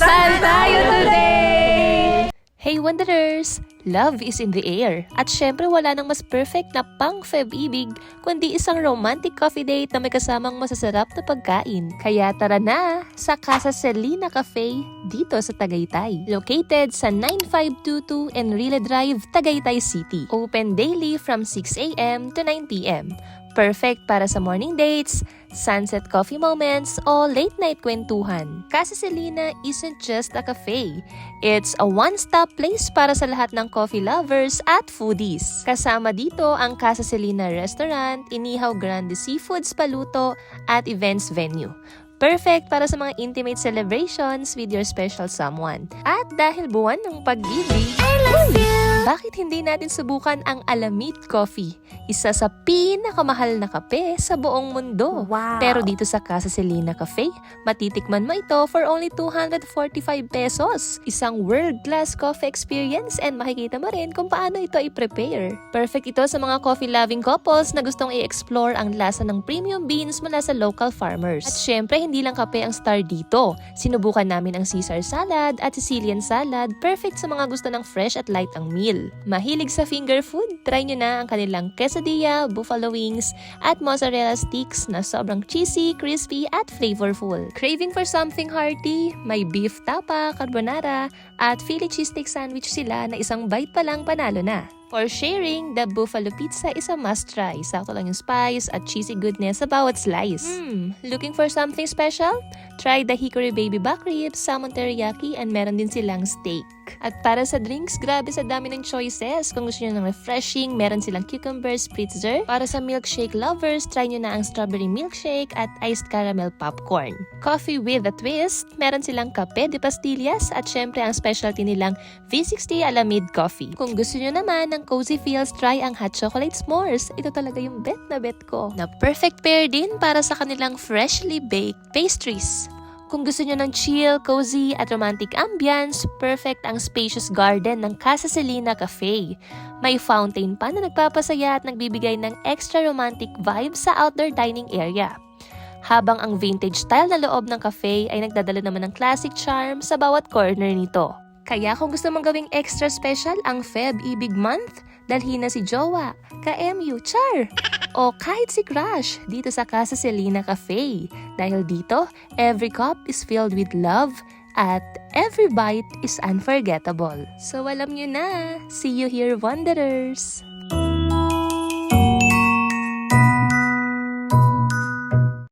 Saan tayo today? Hey Wanderers! Love is in the air. At syempre wala nang mas perfect na pang-Feb-ibig kundi isang romantic coffee date na may kasamang masasarap na pagkain. Kaya tara na sa Casa Selina Cafe dito sa Tagaytay. Located sa 9522 Enrile Drive, Tagaytay City. Open daily from 6 a.m. to 9 p.m. Perfect para sa morning dates, sunset coffee moments, o late night kwentuhan. Casa Selina isn't just a cafe. It's a one-stop place para sa lahat ng coffee lovers at foodies. Kasama dito ang Casa Selina Restaurant, Inihaw Grande Seafoods Paluto, at events venue. Perfect para sa mga intimate celebrations with your special someone. At dahil buwan ng pag-ibig, bakit hindi natin subukan ang Alamid Coffee? Isa sa pinakamahal na kape sa buong mundo. Wow. Pero dito sa Casa Selina Cafe, matitikman mo ito for only 245 pesos. Isang world-class coffee experience and makikita mo rin kung paano ito i-prepare. Perfect ito sa mga coffee-loving couples na gustong i-explore ang lasa ng premium beans mula sa local farmers. At syempre, hindi lang kape ang star dito. Sinubukan namin ang Caesar salad at Sicilian salad. Perfect sa mga gusto ng fresh at light ang meal. Mahilig sa finger food? Try nyo na ang kanilang quesadilla, buffalo wings, at mozzarella sticks na sobrang cheesy, crispy, at flavorful. Craving for something hearty? May beef tapa, carbonara, at Philly cheesesteak sandwich sila na isang bite pa lang panalo na. For sharing, the buffalo pizza is a must-try. Sakto lang yung spice at cheesy goodness sa bawat slice. Looking for something special? Try the hickory baby back ribs, salmon teriyaki, and meron din silang steak. At para sa drinks, grabe sa dami ng choices. Kung gusto nyo ng refreshing, meron silang cucumber spritzer. Para sa milkshake lovers, try nyo na ang strawberry milkshake at iced caramel popcorn. Coffee with a twist, meron silang kape de pastillas at syempre ang specialty nilang V60 Alamid Coffee. Kung gusto nyo naman ng cozy feels, try ang hot chocolate s'mores. Ito talaga yung bet na bet ko. Na perfect pair din para sa kanilang freshly baked pastries. Kung gusto nyo ng chill, cozy, at romantic ambience, perfect ang spacious garden ng Casa Selina Cafe. May fountain pa na nagpapasaya at nagbibigay ng extra romantic vibe sa outdoor dining area. Habang ang vintage style na loob ng cafe ay nagdadala naman ng classic charm sa bawat corner nito. Kaya kung gusto mong gawing extra special ang Feb-ibig month, dalhin na si jowa, ka-MU, char! O kahit si crush dito sa Casa Selina Cafe. Dahil dito, every cup is filled with love at every bite is unforgettable. So alam nyo na, see you here Wanderers!